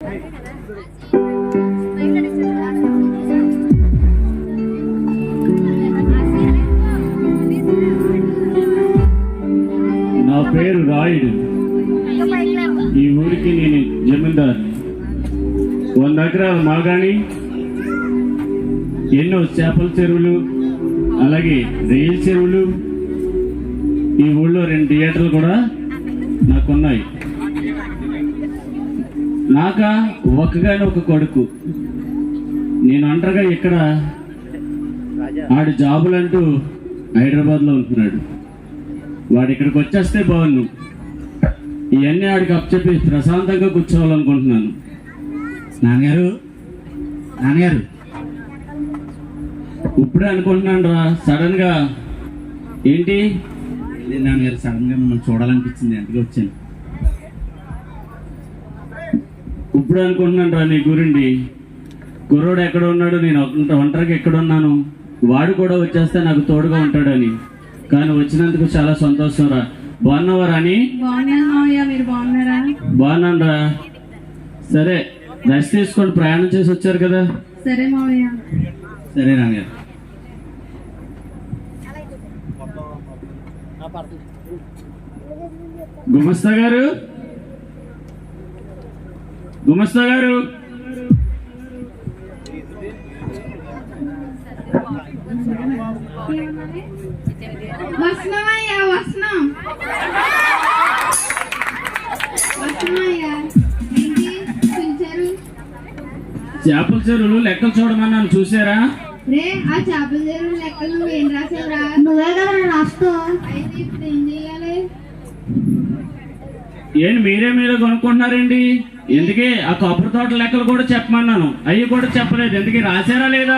నా పేరు రాయుడు. ఈ ఊరికి నేను జమీందారు. 100 ఎకరాల మాగాణి, ఎన్నో చేపల చెరువులు, అలాగే రైలు చెరువులు, ఈ ఊళ్ళో 2 థియేటర్లు కూడా నాకున్నాయి. నాకా ఒక్కగానే ఒక కొడుకు. నేను ఒంటరిగా ఇక్కడ ఆడి జాబులంటూ హైదరాబాద్లో ఉంటున్నాడు. వాడు ఇక్కడికి వచ్చేస్తే బాగున్నాను. ఇవన్నీ ఆడికి అప్పచెప్పి ప్రశాంతంగా కూర్చోవాలనుకుంటున్నాను. నాన్నగారు నాన్నగారు ఇప్పుడే అనుకుంటున్నాను రా. సడన్ గా ఏంటి? నాన్నగారు సడన్ గా మిమ్మల్ని చూడాలనిపించింది, అందుకే వచ్చాను. ఇప్పుడు అనుకుంటున్నాను రా నీ గురించి. కుర్రోడు ఎక్కడ ఉన్నాడు, నేను ఒంటరిగా ఎక్కడ ఉన్నాను, వాడు కూడా వచ్చేస్తే నాకు తోడుగా ఉంటాడని. కానీ వచ్చినందుకు చాలా సంతోషం రా. బాగున్నావా రాని? బాగున్నాను రా. సరే, రెస్ట్ తీసుకొని ప్రయాణం చేసి వచ్చారు కదా. సరే మావయ్య. సరే నాన్నగారు. గుమస్తా గారు, గుమస్తా గారు, వస్తున్నామయ్యా, వస్తున్నాం. వస్తున్నామయ్యా. ఏంటి పిలిచారు? చేపల చెరువులు లెక్కలు చూడమన్నాను, చూసారా? రే, ఆ చేపల చెరువు లెక్కలు నువ్వేం రాసావురా? నువ్వే కదా రాస్తావు. అయితే ఇప్పుడు ఏం చెయ్యాలి? ఏంటి మీరే కొనుక్కుంటున్నారండి? ఎందుకే ఆ కొబ్బరి తోట లెక్కలు కూడా చెప్పమన్నాను, అవి కూడా చెప్పలేదు. ఎందుకే రాశారా లేదా?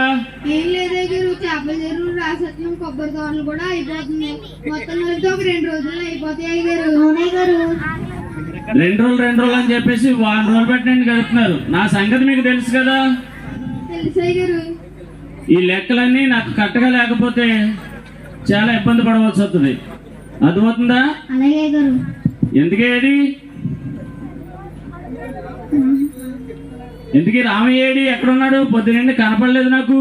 ఏం లేదే గారు, చేపల చెరువు రాసేస్తున్నాం, కొబ్బరి తోటలు కూడా అయిపోతుంది. మొత్తం కలిసి ఒక 2 రోజుల్లో అయిపోతాయి గారు. అవునే గారు. 2 రోజులు అని చెప్పేసి 1 రోజులు పెట్టండి గడుపుతున్నారు. నా సంగతి మీకు తెలుసు కదా. తెలుసాయి గారు. ఈ లెక్కలన్నీ నాకు కరెక్ట్గా లేకపోతే చాలా ఇబ్బంది పడవలసి వస్తుంది. అర్థమవుతుందా? అలాగే గారు. ఎందుకేది? ఎందుకే రామయ్యేడి ఎక్కడున్నాడు? పొద్దునండి కనపడలేదు నాకు.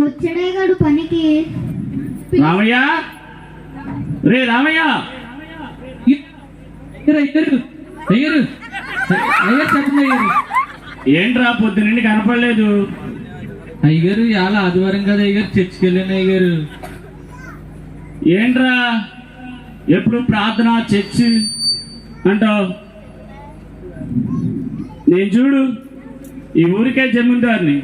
వచ్చాడే గారు పనికి. రామయ్య, రే రామయ్య. ఏంట్రా పొద్దునండి కనపడలేదు? అయ్యగారు ఇవాళ ఆదివారం కదా అయ్యగారు, చర్చికి వెళ్ళాను అయ్యగారు. ఏంట్రా ఎప్పుడు ప్రార్థన చర్చి అంటావు? నేను చూడు, ఈ ఊరికే జమీందారిని.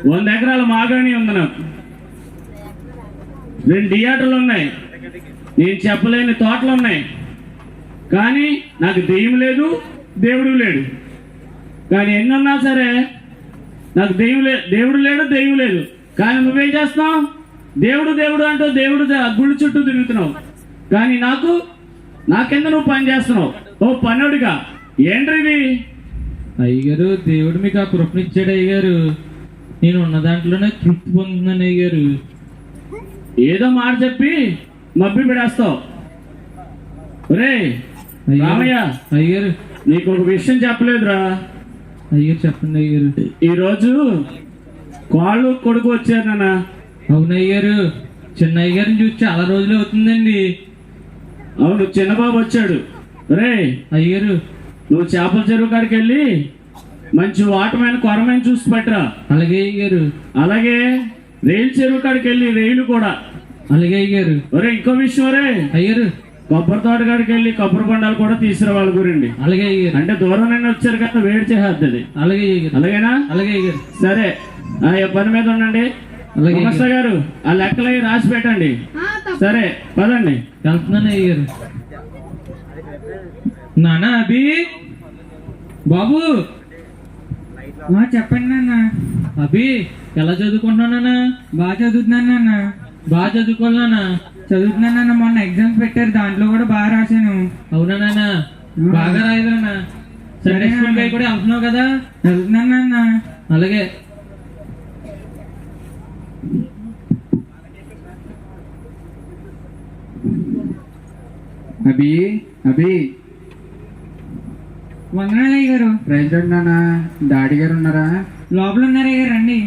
100 ఎకరాల మాగాణి ఉంది నాకు. 2 థియేటర్లు ఉన్నాయి. నేను చెప్పలేని తోటలు ఉన్నాయి. కానీ నాకు దెయ్యం లేదు, దేవుడు లేడు. కానీ ఎన్నున్నా సరే నాకు దేవుడు లేడు, దెయ్యం లేదు. కానీ నువ్వేం చేస్తున్నావు? దేవుడు దేవుడు అంటూ దేవుడు గుడి చుట్టూ తిరుగుతున్నావు. కానీ నా కింద నువ్వు పని చేస్తున్నావు. ఓ పనుడిగా. ఏంట్రిది? అయ్యగారు దేవుడు మీకు ఆ కృపనిచ్చాడు అయ్యగారు. నేను ఉన్న దాంట్లోనే తృప్తి పొందుతున్నాను అయ్యగారు. ఏదో మాట చెప్పి మబ్బి పెడేస్తావు. రే రామయ్య, అయ్యగారు నీకు ఒక విషయం చెప్పలేదురా. అయ్యగారు చెప్పండి అయ్యగారు. ఈరోజు కాళ్ళు కొడుకు వచ్చారు నాన్న. అవునయ్యారు, చిన్న అయ్యగారిని చూసి చాలా రోజులు అవుతుందండి. అవును, చిన్నబాబు వచ్చాడు. రే అయ్యగారు, నువ్వు చేపల చెరువు కాడికి వెళ్ళి మంచి వాటమైన కొరమైన చూసి పెట్టరా. అలాగే అయ్యగారు. అలాగే రైలు చెరువు కాడికి వెళ్ళి రైలు కూడా. అలాగే అయ్యగారు. ఒరే ఇంకో విషయం రే, అయ్యారు కొబ్బరి తోట కాడికి వెళ్ళి కొబ్బరి బొండాలు కూడా తీసుకురా వాళ్ళ గురండి. అలాగే అయ్యారు. అంటే దూరం నుండి వచ్చారు కదా, వేడి చేసేస్తుంది. అలాగే అయ్యారు. అలాగేనా? అలాగే అయ్యారు. సరే, పని మీద ఉండండి. అలాగే నమస్తే గారు, ఆ లెక్కలు రాసి పెట్టండి. సరే పదండి. వెళ్తున్నాను అయ్యారు. నాన్న అభి బాబు, చెప్పండి నాన్న. అభి ఎలా చదువుకుంటున్నానా? బాగా చదువుతున్నాను నాన్న. బాగా చదువుకోవాలనా? చదువుతున్నాను నాన్న. మొన్న ఎగ్జామ్స్ పెట్టారు, దాంట్లో కూడా బాగా రాశాను. అవునా నాన్న? బాగా రాయలేనా? సండే స్కూల్ కి కూడా వెళ్తున్నావు కదా? వెళ్తున్నాను నాన్న. అలాగే. అభి వందనాలు అయ్యగారు. ప్రెసిడెంట్ నాన్న డాడీ గారు ఉన్నారా? లోపల ఉన్నారు అయ్యారు, రండి.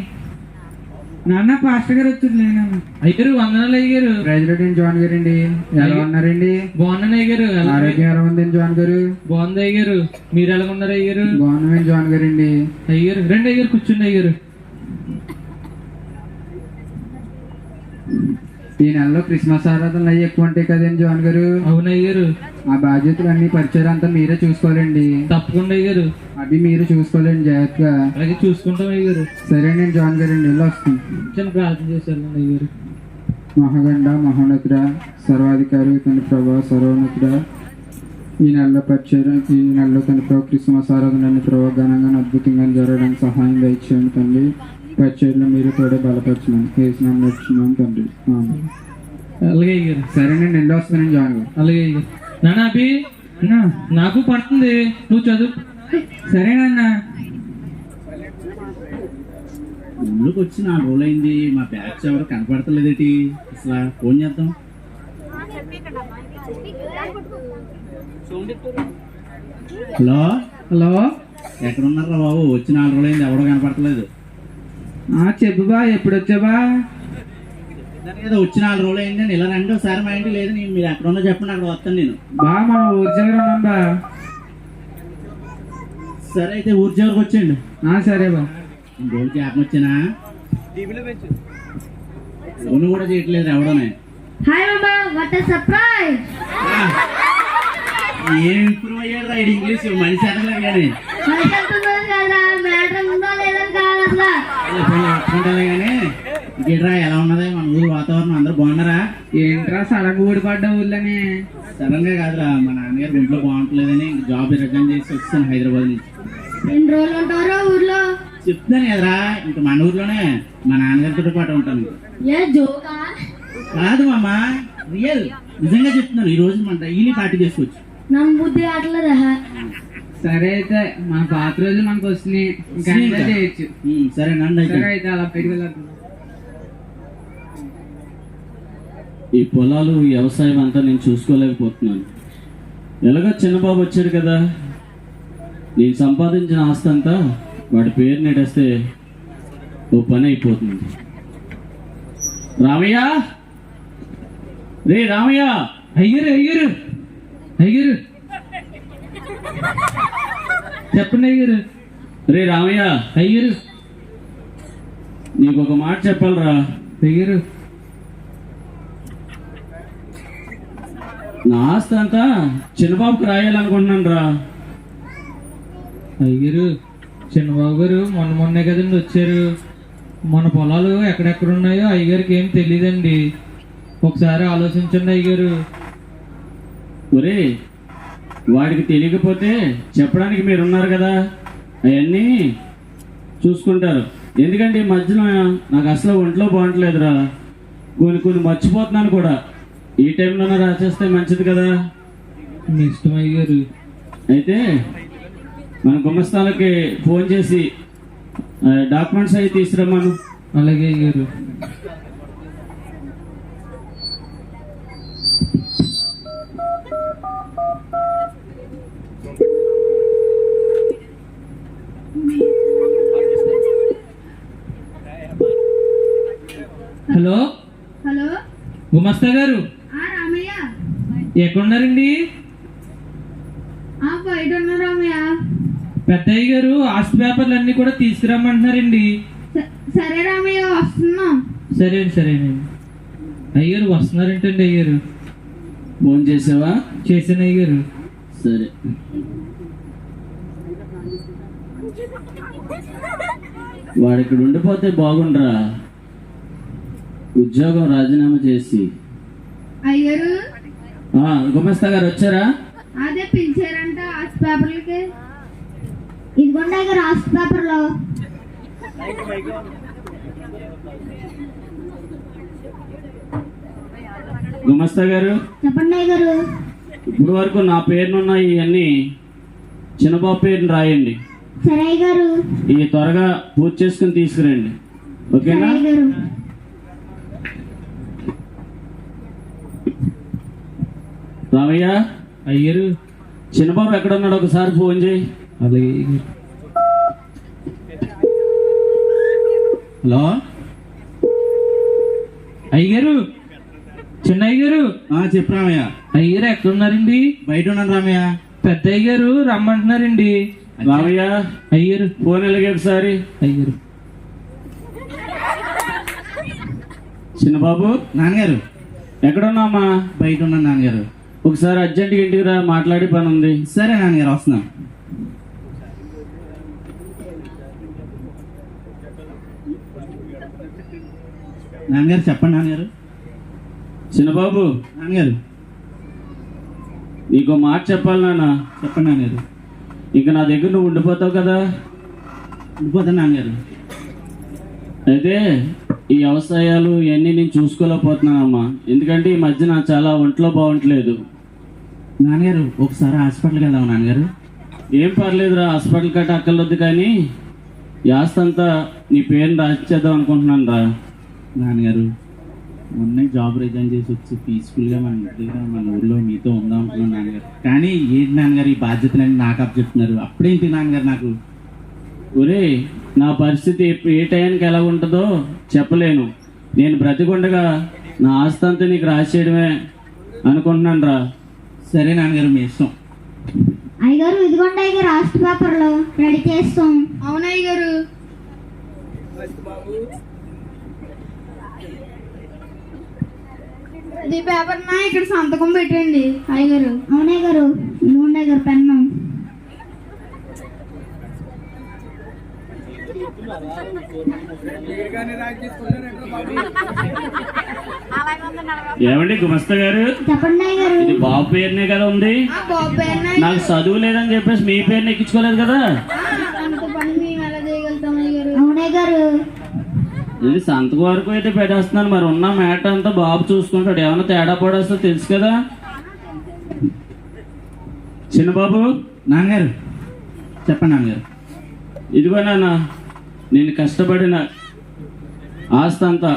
నాన్న పాస్టర్ గారు వచ్చారు లేనన్న. అయ్యారు వందనాలు అయ్యారు. ప్రెసిడెంట్ జాన్ గారు అండి, ఎలా ఉన్నారండి? బాగున్నాను అయ్యారు. ఆరోగ్యం ఎలా ఉందండి జాన్ గారు? బాగుంది అయ్యారు. మీరు ఎలా ఉన్నారు అయ్యారు? బాగున్నామండి జాన్ గారు అండి. అయ్యారు రండి అయ్యారు, కూర్చుండి అయ్యారు. ఈ నెలలో క్రిస్మస్ ఆరాధనలు అవి ఎక్కువ ఉంటాయి కదండి జాన్ గారు. అవును అయ్యారు. ఆ బాధ్యతలు అన్ని పరిచయం అంతా మీరే చూసుకోవాలండి. తప్పకుండా అయ్యారు. అవి మీరు చూసుకోవాలండి జాగ్రత్తగా. అలాగే చూసుకుంటాం అయ్యారు. సరే నేను జాన్ గారు అండి, వెళ్ళి వస్తాను. చిన్న ప్రార్థన చేశాను అయ్యారు. మహాగండ మహోన్నతుడ సర్వాధికారి తన ప్రభా సర్వోన్నతుడ, ఈ నెలలో తన ప్రభు క్రిస్మస్ ఆరాధనని ప్రభావ ఘనంగా అద్భుతంగా జరగడానికి సహాయం దయచేయండి తండ్రి. పరిచయలో మీరు కూడా బలపరచున్నాను చేసినాం నడుచున్నాం తండ్రి. అలాగే అయ్యారు. సరే నేను వెళ్ళి వస్తానండి జాన్ గారు. అలాగే అయ్యారు. నాన్న అభి, అన్నా, నాకు పడుతుంది, నువ్వు చదువు. సరేనన్నా. ఊళ్ళోకి వచ్చి 4 రోజులైంది, మా బ్యాచ్ ఎవరు కనపడతలేదేటి? అసలు ఫోన్ చేద్దాం. హలో హలో, ఎక్కడున్నారా బాబు? వచ్చి 4 రోజులైంది, ఎవడో కనపడతలేదు. చెప్పు బా, ఎప్పుడు వచ్చావా? దాని కదా వచ్చి 4 రోజులైంది అని ఇలా రండి ఒకసారి మా ఇంటికి. లేదు మీరు ఎక్కడ ఉన్నా చెప్పండి, అక్కడ వస్తాను నేను. బా మన ఊరి చివరి ఉన్నాం బా. సరే అయితే ఊరి చివరికి వచ్చేయండి. సరే బా. రోజు జ్ఞాపకం వచ్చానా? ఫోన్ కూడా చేయట్లేదు ఎవడనే. హాయ్ మామా, వాట్ ఎ సర్ప్రైజ్. ఏం ఇంప్రూవ్ అయ్యాడు రా ఇంగ్లీష్ మనిషి అడగలేదు కానీ. మ్యాటర్ ఉందో లేదో కాదు అసలు. చెప్పుకుంటాలే కానీ ఇంకేట్రా ఎలా ఉన్నది మన ఊరు వాతావరణం? అందరూ బాగున్నారా? ఏంట్రా సడన్ ఊడిపడ్డ ఊళ్ళని? సడన్ గా కాదురా, మా నాన్నగారు ఇంట్లో బాగుంటలేదని జాబ్ రిజైన్ చేసి వచ్చాను హైదరాబాద్ నుంచి. ఎన్ని రోజులు ఉంటారో ఊర్లో? చెప్తాను కదరా, ఇంక మన ఊర్లోనే మా నాన్నగారితో పాటు ఉంటాను. ఏ జోకా? కాదు అమ్మ, రియల్ నిజంగా చెప్తున్నాను. ఈ రోజు మన డైలీ పార్టీ చేసుకోవచ్చు. నన్ను బుద్ధి ఆటలేదా? సరే అయితే మన పాత రోజులు మనకు వస్తున్నాయి, ఇంకా ఎంజాయ్ చేయొచ్చు. సరే నండి అయితే. సరే అయితే అలా బయటకు వెళ్ళాలి. ఈ పొలాలు వ్యవసాయం అంతా నేను చూసుకోలేకపోతున్నాను. ఎలాగో చిన్నబాబు వచ్చాడు కదా, నేను సంపాదించిన ఆస్తి అంతా వాడి పేరు నెట్టేస్తే ఓ పని అయిపోతుంది. రామయ్య, రే రామయ్య. అయ్యారు అయ్యారు అయ్యారు, చెప్పండి అయ్యారు. రే రామయ్య, అయ్యారు నీకు ఒక మాట చెప్పాలరా. అయ్యారు. నా ఆస్తి అంతా చిన్నబాబుకి రాయాలనుకుంటున్నాను రా. అయ్యారు, చిన్నబాబు గారు మొన్నే కదండి వచ్చారు. మన పొలాలు ఎక్కడెక్కడ ఉన్నాయో అయ్యగారికి ఏం తెలియదండి. ఒకసారి ఆలోచించండి అయ్యగారు. ఒరే, వాడికి తెలియకపోతే చెప్పడానికి మీరు ఉన్నారు కదా, అవన్నీ చూసుకుంటారు. ఎందుకంటే ఈ మధ్యలో నాకు అసలు ఒంట్లో బాగుంటలేదురా, కొన్ని మర్చిపోతున్నాను కూడా. ఈ టైంలోనే రాసేస్తే మంచిది కదా. మీ ఇష్టం అయ్యారు. అయితే మన గుమస్తాలకి ఫోన్ చేసి డాక్యుమెంట్స్ అవి తీసుకురమ్మను. అలాగే అయ్యారు. హలో హలో, గుమస్తా గారు, రామయ్య. ఎక్కడున్నారండి? బయట ఉన్నా రామయ్య. పెద్దయ్య గారు ఆస్తి పేపర్లు అన్ని కూడా తీసుకురమ్మంటున్నారండి. సరే రామయ్య, వస్తున్నాం. సరేనండి. అయ్యారు వస్తున్నారంటండి. అయ్యారు ఫోన్ చేసావా? చేశాను అయ్యారు. సరే, వాడు ఇక్కడ ఉండిపోతే బాగుండ్రా. ఉద్యోగం రాజీనామా చేసి. అయ్యారు, గుమస్తా గారు వచ్చారా? అదే పిలిచారంట ఆస్తి పేపర్లకి. ఇదిగోండి అయ్యారు ఆస్తి పేపర్లో. గుమస్తా గారు, చెప్పండి అయ్యారు. ఇప్పుడు వరకు నా పేరునున్న ఇవన్నీ చిన్నబాబు పేరుని రాయండి. సరే అయ్యారు. ఇవి త్వరగా పూర్తి చేసుకుని తీసుకురండి, ఓకేనా? అయ్యారు. రామయ్య, అయ్యారు చిన్నబాబు ఎక్కడ ఉన్నాడు ఒకసారి ఫోన్ చేయి. అలాగే హలో అయ్యగారు, చిన్న అయ్యగారు, చెప్పు రామయ్య. అయ్యగారు ఎక్కడున్నారండి? బయట ఉన్నాను రామయ్య. పెద్ద అయ్యగారు రమ్మంటున్నారండి. రామయ్య అయ్యగారు, ఫోన్ ఎలాగే ఒకసారి. అయ్యగారు. చిన్నబాబు, నాన్నగారు ఎక్కడున్నామా? బయట ఉన్నాను నాన్నగారు. ఒకసారి అర్జెంట్గా ఇంటికి రా, మాట్లాడే పని ఉంది. సరే నాన్నగారు, వస్తున్నాను. నాన్నగారు చెప్పండి నాన్నగారు. చిన్నబాబు, నాన్నగారు నీకు మాట చెప్పాలి నాన్న. చెప్పండి నాన్నగారు. ఇంకా నా దగ్గర నువ్వు ఉండిపోతావు కదా. ఉండిపోతాను నాన్నగారు. అయితే ఈ వ్యవసాయాలు ఇవన్నీ నేను చూసుకోలేకపోతున్నానమ్మా. ఎందుకంటే ఈ మధ్య నాకు చాలా ఒంట్లో బాగుంటలేదు. నాన్నగారు ఒకసారి హాస్పిటల్కి వెళ్దాం నాన్నగారు. ఏం పర్లేదురా, హాస్పిటల్ కట్ట అక్కర్లొద్దు, కానీ ఈ ఆస్తి అంతా నీ పేరుని రాసిచ్చేద్దాం అనుకుంటున్నాను రా. నాన్నగారు మొన్న జాబ్ రిజైన్ చేసి వచ్చి పీస్ఫుల్గా మన ఇంటి దగ్గర మన ఊళ్ళో మీతో ఉందాం అనుకున్నాను నాన్నగారు. కానీ ఏంటి నాన్నగారు ఈ బాధ్యతలన్నీ నాకు అప్పు చెప్తున్నారు. అప్పుడేంటి నాన్నగారు నాకు. ఒరే, నా పరిస్థితి ఏ టైంకి ఎలా ఉంటుందో చెప్పలేను. నేను బ్రతికుండగా నా ఆస్తి అంతా నీకు రాసేయడమే అనుకుంటున్నాను రా. సరే నాన్నగారు, మీ ఇష్టం. అయ్యగారు ఇదిగోండి అయ్యగారు, రాష్ట్ర పేపర్లో రెడీ చేస్తాం. అవును అయ్యగారు. ఈ పేపర్ నా ఇక్కడ సంతకం పెట్టండి అయ్యగారు. అవునయ్య గారు, ఇదిగోండి అయ్యగారు పెన్ను. ఏమండి గుమస్తా గారు, చెప్పండి అయ్యగారు. ఇది బాబు పేరునే కదా ఉంది. బాబు పేరున నాకు చదువు లేదని చెప్పేసి మీ పేరుని ఎక్కించుకోలేదు కదా. అంత పని మేము ఎలా చేయగలుగుతాం అయ్యగారు? అవునయ్య గారు. ఇది సంతకు వరకు అయితే పెట్టేస్తున్నాను, మరి ఉన్న మ్యాట్ అంతా బాబు చూసుకుంటాడు. ఏమైనా తేడా పడేస్తో తెలుసు కదా. చిన్నబాబు, నాన్నగారు చెప్పండి నాన్నగారు. ఇదిగో నాన్న, నేను కష్టపడిన ఆస్తి అంతా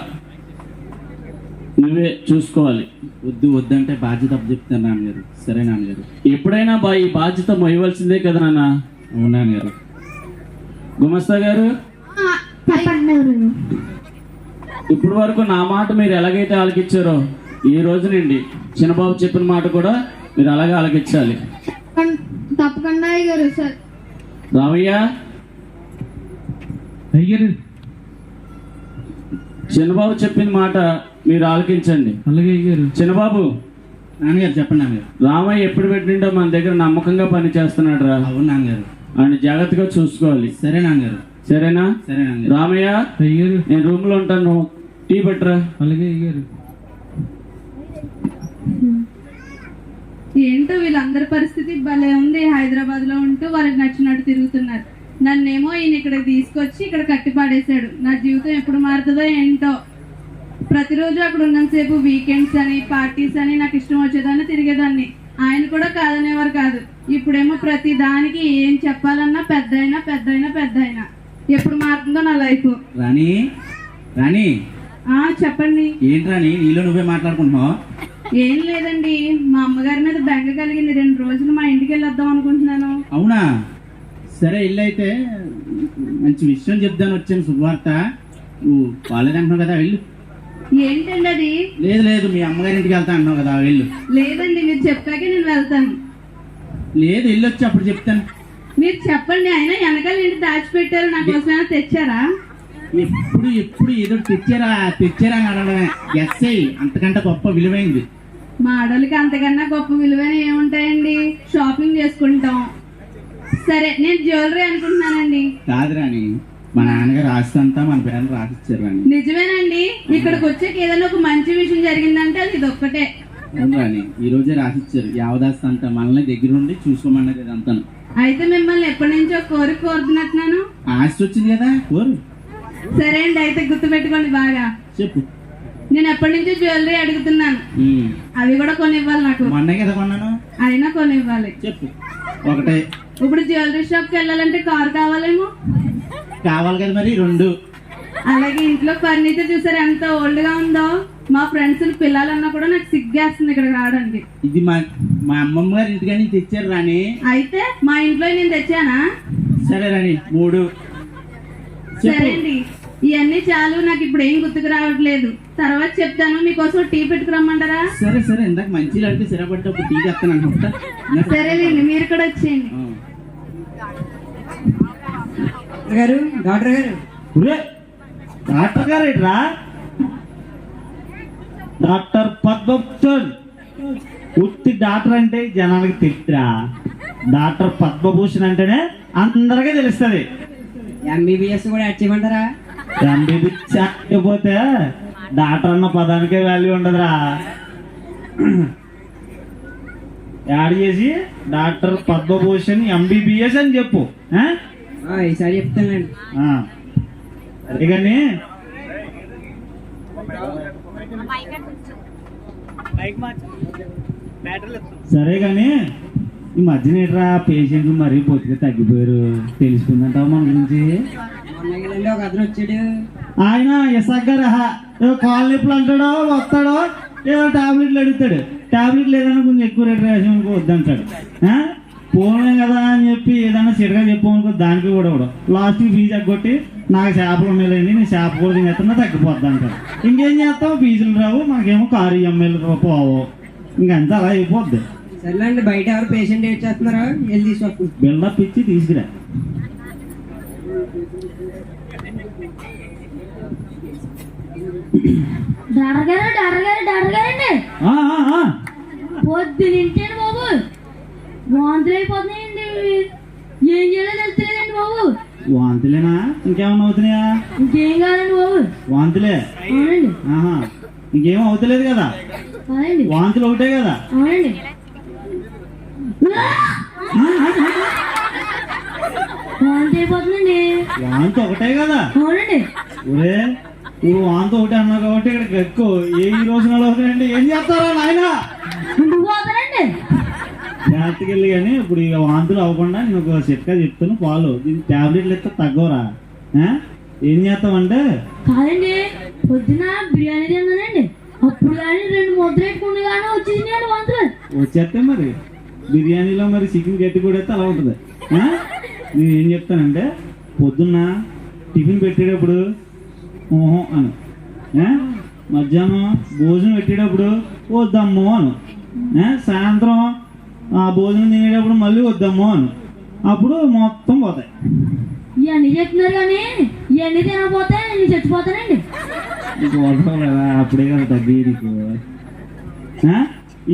నువ్వే చూసుకోవాలి. వద్దంటే బాధ్యత అప్పు చెప్తాను నాన్నగారు. సరే నాన్నగారు. ఎప్పుడైనా ఈ బాధ్యత మొయ్యవలసిందే కదా నాన్న. అవును నాన్నగారు. గుమస్తా గారు, చెప్పండి ఎవరు? ఇప్పుడు వరకు నా మాట మీరు ఎలాగైతే ఆలకిచ్చారో, ఈ రోజు నుండి చిన్నబాబు చెప్పిన మాట కూడా మీరు అలాగే ఆలకించాలి. తప్పకుండా అయ్యగారు. సార్ రామయ్య, అయ్యగారు, చిన్నబాబు చెప్పిన మాట మీరు ఆలకించండి. అలాగే అయ్యగారు. చిన్నబాబు, నాన్నగారు చెప్పండి నాన్నగారు. రామయ్య ఎప్పుడు పెట్టిండో మన దగ్గర నమ్మకంగా పని చేస్తున్నాడు రా. అవును నాన్నగారు. ఆయన జాగ్రత్తగా చూసుకోవాలి. సరే నాన్నగారు. సరేనా? సరే నాన్నగారు. రామయ్య, అయ్యగారు, నేను రూమ్ లో ఉంటాను, టీ పెట్టరా. అలాగే అయ్యగారు. ఏంటో వీళ్ళందరి పరిస్థితి భలే ఉంది. హైదరాబాద్ లో ఉంటూ వాళ్ళకి నచ్చినట్టు తిరుగుతున్నారు. నన్నేమో ఈయన ఇక్కడికి తీసుకొచ్చి ఇక్కడ కట్టి పాడేశాడు. నా జీవితం ఎప్పుడు మారుతుందో ఏంటో. ప్రతిరోజు అక్కడ ఉన్నంతసేపు వీకెండ్స్ అని పార్టీస్ అని నాకు ఇష్టం వచ్చేదాన్ని తిరిగేదాన్ని. ఆయన కూడా కాదనేవారు కాదు. ఇప్పుడేమో ప్రతి దానికి ఏం చెప్పాలన్నా పెద్దయినా ఎప్పుడు మారుతుందో నా లైఫ్. రాణి రాణి చెప్పండి. ఏంటి రాణి నీలో నువ్వే మాట్లాడుకుంటున్నావు? ఏం లేదండి, మా అమ్మగారి మీద బెంగ కలిగింది. 2 రోజులు మా ఇంటికి వెళ్ళొద్దాం అనుకుంటున్నాను. అవునా? సరే ఇల్లు అయితే మంచి విషయం చెప్దాను వచ్చాను, శుభవార్త. నువ్వు కాలేదంటున్నావు కదా, వెళ్ళు. ఏంటండి అది? లేదు మీ అమ్మగారి ఇంటికి వెళ్తా అంటున్నావు కదా, వెళ్ళు. లేదండి, మీరు చెప్పాకే నేను వెళ్తాను. లేదు ఇల్లు వచ్చి అప్పుడు చెప్తాను. మీరు చెప్పండి. అయినా వెనకాల ఇంటి దాచిపెట్టారు, నా కోసమైనా తెచ్చారా? ఎప్పుడు ఏదో తెచ్చారా అని అడగడమే. ఎస్ఐ అంతకంటే గొప్ప విలువైంది. మా ఆడోళ్ళకి అంతకన్నా గొప్ప విలువైన ఏముంటాయండి? షాపింగ్ చేసుకుంటాం. సరే, నేను జ్యువెలరీ అనుకుంటున్నానండి. కాదు రాని, మా నాన్నగారు ఆస్తి అంతా మన పేరు రాసిచ్చారు రాని. నిజమేనండి. ఇక్కడికి వచ్చాక ఏదైనా ఒక మంచి విషయం జరిగిందంటే అది ఇదొక్కటే. అవును రాని, ఈ రోజే రాసిచ్చారు. యావదాస్తి అంతా మనల్ని దగ్గర ఉండి చూసుకోమన్నది ఇదంతా. అయితే మిమ్మల్ని ఎప్పటి నుంచో కోరుతున్నట్టున్నాను. ఆస్తి వచ్చింది కదా, కోరు. సరే అండి, అయితే గుర్తుపెట్టుకోండి బాగా. చెప్పు. నేను ఎప్పటి నుంచో జ్యువెలరీ అడుగుతున్నాను. అవి కూడా కొనివ్వాలి నాకు. మొన్నే కదా కొన్నాను. అయినా కొనివ్వాలి. చెప్పు. ఒకటే. ఇప్పుడు జ్యువెలరీ షాప్కి వెళ్ళాలంటే కారు కావాలేమో. కావాలి కదా మరి, 2. అలాగే ఇంట్లో ఫర్నిచర్ చూసారు ఎంత ఓల్డ్ గా ఉందో. మా ఫ్రెండ్స్ పిల్లలన్నా కూడా నాకు సిగ్గేస్తుంది ఇక్కడ రావడానికి. ఇది మా అమ్మమ్మ గారి ఇంటికి నుంచి తెచ్చారు రాణి. అయితే మా ఇంట్లో నేను తెచ్చానా? సరే రాణి 3. సరే అండి, ఇవన్నీ చాలు, నాకు ఇప్పుడు ఏం గుర్తుకు రావట్లేదు, తర్వాత చెప్తాను. మీకోసం టీ పెట్టుకురమ్మంటారా? సరే సరే, ఇందాక మంచిగా అడిగితే సిరపడ్డప్పుడు టీ తెస్తాను అనుకుంటా. సరేలేండి, మీరు కూడా వచ్చేయండి. గారు డాక్టర్ గారు డాక్టర్ గారు ఏంట్రా? డాక్టర్ పద్మభూషణ్. ఉత్తి డాక్టర్ అంటే జనానికి తెలుసురా. డాక్టర్ పద్మభూషణ్ అంటేనే అందరికీ తెలుస్తుంది. ఎంబీబీఎస్ కూడా యాడ్ చేయమంటారా? ఎంబీబీఎస్ చేయకపోతే డాక్టర్ అన్న పదానికే వాల్యూ ఉండదురా. యాడ్ చేసి డాక్టర్ పద్మభూషణ్ ఎంబీబీఎస్ అని చెప్పు. ఈసారి చెప్తానండి. సరే కానీ సరే కానీ ఈ మధ్యన ఏంట్రా పేషెంట్లు మరీ పొత్తిగా తగ్గిపోయారు, తెలుసుకుందంటావు మన గురించి? మొన్న ఒక అతను వచ్చాడు. ఆయన ఇసాక్ గారు కాళ్ళ నొప్పులు అంటాడో వస్తాడో ఏదో టాబ్లెట్లు అడుగుతాడు. టాబ్లెట్లు ఏదైనా కొంచెం ఎక్కువ రేట్ రాసి అనుకో వద్దంటాడు. పోలే కదా అని చెప్పి ఏదైనా సిడగా చెప్పామనుకో దానికి కూడా లాస్ట్కి ఫీజు ఎగ్గొట్టి నాకు చేపలు ఉన్నాయండి, నేను చేప కూడా తినేస్తున్నా తగ్గిపోద్ది అంటాడు. ఇంకేం చేస్తావు? ఫీజులు రావు, మనకేమో కారు ఈఎంఐలు పోవు, ఇంకంతా అలా అయిపోద్ది. సర్లేండి, బయట ఎవరు పేషెంట్ ఏడ్ చేస్తున్నారా? వెళ్ళి తీసుకొస్తాను. బిల్డప్ ఇచ్చి తీసుకురా. డాక్టర్ పొద్దునింటేను బాబు వాంతులు అయిపోతున్నాయండి, ఏం చేయాలో తెలుస్తలేదండి బాబు. వాంతులేనా? ఇంకేమన్నా అవుతున్నాయా? ఇంకేం కాదండి బాబు. వాంతులే? అవునండి. ఇంకేం అవుతలేదు కదా? అవునండి. వాంతులు ఒకటే కదా? అవునండి. వాంతి అయిపోతుందండి. వాంతి ఒకటే కదా? అవునండి. ఒరే నువ్వు వాంతి ఒకటే అన్నావు కాబట్టి ఇక్కడ ఎక్కువ ఏ రోజు అవుతాయండి. ఏం చేస్తారా నాయన? ముందుకు పోతానండి. జాగ్రత్తకి వెళ్ళి కానీ ఇప్పుడు ఇక వాంతులు అవ్వకుండా నేను ఒక చిట్కా చెప్తాను, పాలు దీనికి టాబ్లెట్లు ఇస్తే తగ్గవరా. ఏం చేస్తామంటే కాదండి, పొద్దున బిర్యానీ తిన్నానండి, అప్పుడు కానీ 2 ముద్దలు పెట్టుకుంటే కానీ వచ్చేసినాయండి వాంతులు. వచ్చేస్తే మరి బిర్యానీలో మరి చికెన్ గట్టి కూడా అలా ఉంటుంది. నేను ఏం చెప్తానంటే పొద్దున్న టిఫిన్ పెట్టేటప్పుడు ఓహో అను, మధ్యాహ్నం భోజనం పెట్టేటప్పుడు వద్దమ్మో అను, సాయంత్రం ఆ భోజనం తినేటప్పుడు మళ్ళీ వద్దమ్మో అను, అప్పుడు మొత్తం పోతాయి. ఇవన్నీ చెప్తున్నారు కానీ ఇవన్నీ తినకపోతే నేను చచ్చిపోతానండి. అప్పుడే కదా తగ్గి నీకు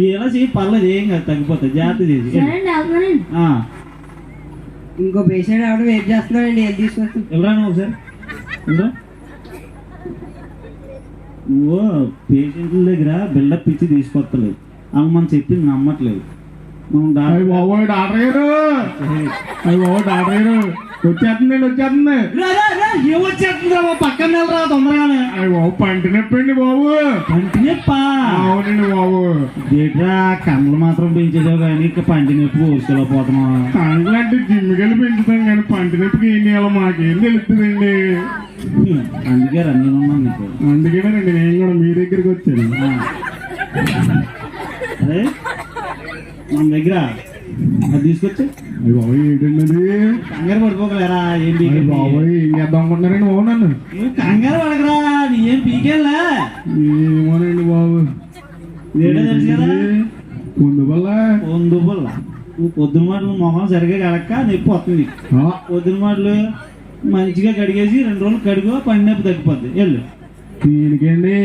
ఇలా చేయి, పర్లేదు ఏం కదా తగ్గిపోతాయి, జాగ్రత్త చేసి. సరేండి, వెళ్తున్నానండి. ఇంకో పేషెంట్ ఆవిడ వెయిట్ చేస్తున్నాడండి, వెళ్ళి తీసుకొస్తాను. ఎవరా నువ్వు ఒకసారి ఎవరా? నువ్వు పేషెంట్ల దగ్గర బిల్డప్ ఇచ్చి తీసుకొస్తలేదు, అవి మనం చెప్పింది నమ్మట్లేదు. మనం డాక్టర్ గారు వచ్చేస్తుంది ఏమొచ్చేస్తుందిరా బాబు, పక్కన వెళ్ళరా తొందరగానే. పంటి నొప్పి అండి బాబు. పంటి నొప్పా? అవునండి బాబు. ఏంట్రా కళ్ళు మాత్రం పెంచేసావు కానీ ఇక పంటి నొప్పి ఊసుకోలేకపోతున్నావు. కండ్లు అంటే జిమ్కి వెళ్ళి పెంచుతాం కానీ పంటి నొప్పికి ఏం చేయాలో మాకేం తెలుస్తుందండి. అందుకే రా నేను ఉన్నాను నీకు. అందుకేనండి నేను కూడా మీ దగ్గరికి వచ్చాను. అదే మన దగ్గర అది తీసుకొచ్చి బాబోయ్ ఏంటండి అది? కంగారు పడిపోకలేరా. ఏం బాబోయ్ ఏం చేద్దాం అనుకుంటున్నారండి బాబు నన్ను? నువ్వు కంగారు పడకరా, నీ ఏం పీకేలా. ఏమోనండి బాబు, ఏడో తెలుసు కదా పొందుబల్ల నువ్వు పొద్దున మాటలు మొహం సరిగ్గా కడక్క నొప్పి వస్తుంది. పొద్దున మాటలు మంచిగా కడిగేసి 2 రోజులు కడుగు, పని నొప్పి తగ్గిపోద్ది. వెళ్ళు. దీనికండి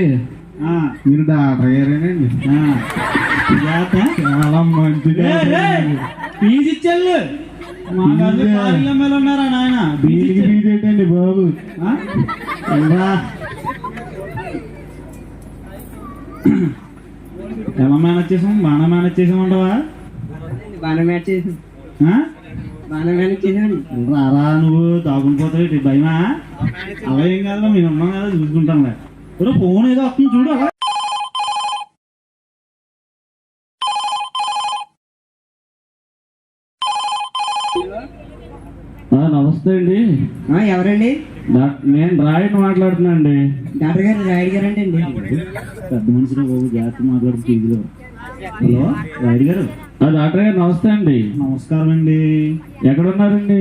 మీరు డాక్టర్ గారేనండి? చాలా మంచిగా ఫీజు ఇచ్చాళ్ళు మా గారు పార్లమెంట్ ఉన్నారా నాయన? దీనికి బీజేటండి బాబు. ఎలా మేనేజ్ చేసాం? బాగా మేనేజ్ చేసామంటావా? బాగా మ్యాచ్ చేసాను, బాగా మేనేజ్ చేసాను. రారా నువ్వు తాగుని పోతావు భయమా? అలా ఏం కాదు, మేము ఉన్నాం కదా చూసుకుంటాంలే. ఫోన్ ఏదో వస్తుంది చూడు. అలా నమస్తే అండి. ఎవరండి? నేను రాయుడు మాట్లాడుతున్నా అండి. డాక్టర్ గారు రాయుడు గారు అంటే అండి? పెద్ద మనుషులు బాబు, జాగ్రత్త మాట్లాడుతూ ఫీజులో. హలో రాయుడు గారు, డాక్టర్ గారు నమస్తే అండి. నమస్కారం అండి. ఎక్కడ ఉన్నారండి?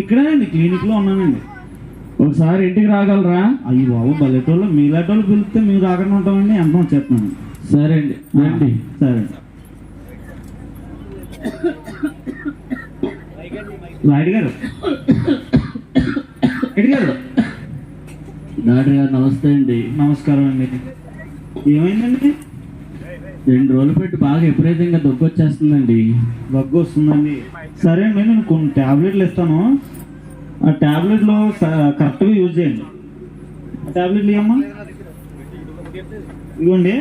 ఇక్కడేనండి, క్లినిక్లో ఉన్నానండి. ఒకసారి ఇంటికి రాగలరా? అయ్యి బాబు, బల్లెటోళ్ళు మీలాటోళ్ళు పిలిస్తే మీరు రాకుండా ఉంటామండి. ఎంత వచ్చేస్తున్నాను. సరే అండి, రండి. సరే రాయుడు గారు, ఎడి గారు. డాక్టర్ గారు నమస్తే అండి. నమస్కారం అండి. ఏమైందండి? 2 రోజులు పెట్టి బాగా విపరీతంగా వచ్చేస్తుందండి. దగ్గు వస్తుందండి. సరే అండి, నేను కొన్ని ట్యాబ్లెట్లు ఇస్తాను. ఆ ట్యాబ్లెట్లు కరెక్ట్గా యూజ్ చేయండి. ఆ ట్యాబ్లెట్లు ఇవ్వమ్మా. ఇవ్వండి.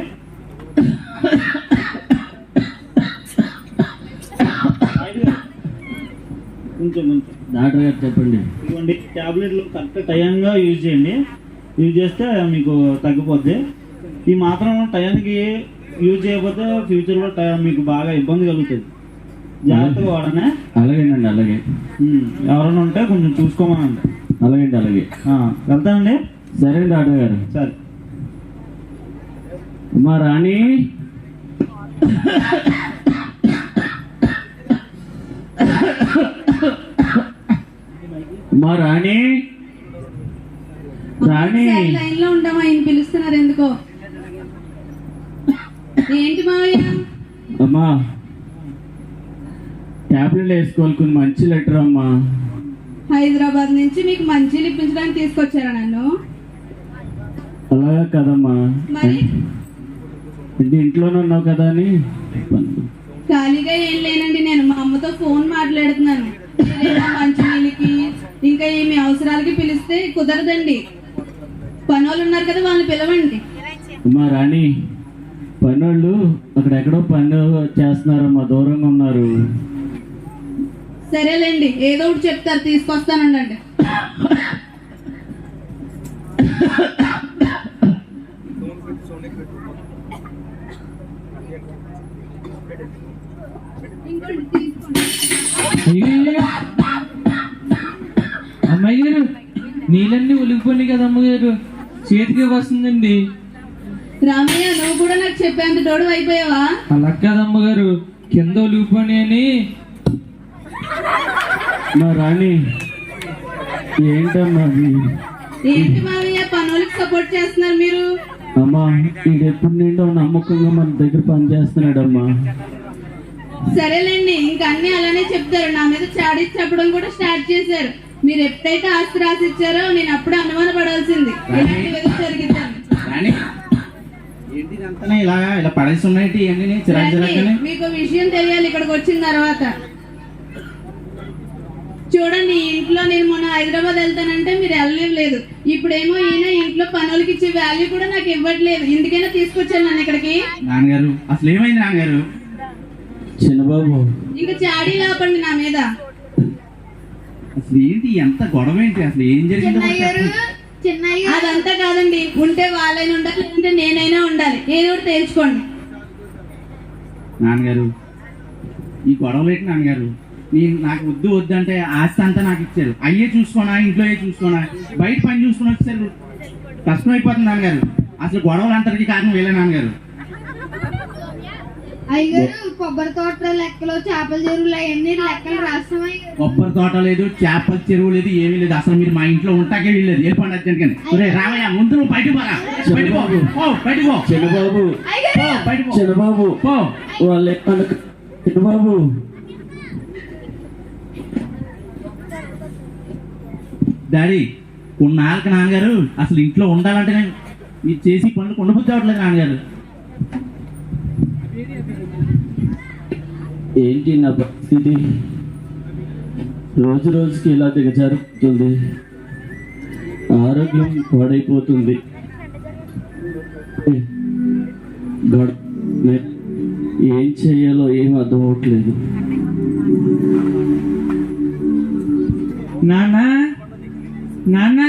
కొంచెం డాక్టర్ గారు చెప్పండి. ఇవ్వండి. ట్యాబ్లెట్లు కరెక్ట్ టైంగా యూజ్ చేయండి. యూజ్ చేస్తే మీకు తగ్గిపోద్ది. ఈ మాత్రం టైంకి యూజ్ చేయకపోతే ఫ్యూచర్లో మీకు బాగా ఇబ్బంది కలుగుతుంది. జాగ్రత్తగా వాడనే. అలాగేనండి, అలాగే. ఎవరైనా ఉంటే కొంచెం చూసుకోమనండి. అలాగేండి, అలాగే. వెళ్తానండి. సరే డాక్టర్ గారు. సరే. అమ్మా రాణి, అమ్మా రాణి, రాణి. లైన్ లో ఉంటామా? ఆయన పిలుస్తున్నారు ఎందుకో. ఏంటి మావయ్య? అమ్మా ట్యాబ్లెట్లు వేసుకోవాలి, కొన్ని మంచి లెటర్ అమ్మా. హైదరాబాద్ నుంచి మీకు మంచిలు ఇప్పించడానికి తీసుకొచ్చారా నన్ను? అలాగా కదమ్మా, మరి అంటే ఇంట్లోనే ఉన్నావు కదా అని. ఖాళీగా ఏం లేనండి, నేను మా అమ్మతో ఫోన్ మాట్లాడుతున్నాను. ఏదైనా మంచినీళ్ళకి ఇంకా ఏమి అవసరాలకి పిలిస్తే కుదరదండి. పనోళ్ళు ఉన్నారు కదా, వాళ్ళని పిలవండి. అమ్మా రాణి, పనోళ్ళు అక్కడెక్కడో పని చేస్తున్నారమ్మా, దూరంగా ఉన్నారు. సరేలేండి, ఏదో ఒకటి చెప్తారు, తీసుకొస్తానండి. అమ్మాయి గారు, నీళ్ళన్నీ ఒలిగిపోయినాయి కదా అమ్మగారు, చేతికి వస్తుందండి. రామయ్య, నువ్వు కూడా నాకు చెప్పేంత తోడు అయిపోయావా? అలా కాదమ్మగారు, కింద ఒలిగిపోయినాయని. మా రాణి, ఏంటమ్మా అది? ఏంటి మావయ్య, పనులకు సపోర్ట్ చేస్తున్నారు మీరు? అమ్మా, ఇది ఎప్పుడు నిండో నమ్మకంగా మన దగ్గర పనిచేస్తున్నాడమ్మా. సరేలేండి, ఇంక అన్ని అలానే చెప్తారు. నా మీద చాడీ చెప్పడం కూడా స్టార్ట్ చేశారు. మీరు ఎప్పుడైతే ఆస్తి రాసి ఇచ్చారో నేను అప్పుడే అనుమాన పడాల్సింది. ఇలాంటి వెతుకు జరిగిద్దాను. ఇలా పడేసి ఉన్నాయి. మీకు విషయం తెలియాలి ఇక్కడికి వచ్చిన తర్వాత. చూడండి, ఈ ఇంట్లో నేను మొన్న హైదరాబాద్ వెళ్తానంటే మీరు వెళ్ళలేదు. ఇప్పుడేమో ఈయన ఇంట్లో పనులకి ఇచ్చే వాల్యూ కూడా నాకు ఇవ్వట్లేదు. ఎందుకైనా తీసుకొచ్చాను నన్ను ఇక్కడికి. నాన్నగారు, అసలు ఏమైంది నాన్నగారు? చిన్నబాబు, ఇంకా చాడీ లేపండి నా మీద. అసలు ఏంటి, ఎంత గొడవ ఏంటి, అసలు ఏం జరిగింది? అదంతా కాదండి, ఉంటే వాళ్ళైనా ఉండాలి, లేదంటే నేనైనా ఉండాలి. ఏదో ఒకటి తేల్చుకోండి. నాన్నగారు, ఈ గొడవలు ఏంటి నాన్నగారు? నాకు వద్దు అంటే ఆస్తి అంతా నాకు ఇచ్చారు. అయ్యే చూసుకోనా, ఇంట్లో చూసుకోనా, బయట పని చూసుకుని వచ్చారు. కష్టం అయిపోతుంది నాన్నగారు. అసలు గొడవలు అంతటికి కారణం వీళ్ళే నాన్నగారు. అయ్యారు కొబ్బరి తోట లెక్కలు, చేపల చెరువులు అవన్నీ లెక్కలు రాస్తామై. కొబ్బరి తోట లేదు, చేపల చెరువు లేదు, ఏమీ లేదు. అసలు మీరు మా ఇంట్లో ఉంటాకే వీల్లేదు. వెళ్ళిపోండి అర్జెంట్. రామయ్య, ముందు నువ్వు బయటకు పోరా. చిన్నబాబు, చిన్నబాబు, చిన్నబాబు, వాళ్ళే చిన్నబాబు. డాడీ, కొన్నాళ్ళకి నాన్నగారు అసలు ఇంట్లో ఉండాలంటే మీరు చేసి పనులు కొండబుద్ధి అవ్వట్లేదు నాన్నగారు. ఏంటి నా పరిస్థితి? రోజు రోజుకి ఇలా దిగజారుతుంది. ఆరోగ్యం పాడైపోతుంది. ఏం చేయాలో ఏం అర్థం అవట్లేదు. నాన్న, నాన్న.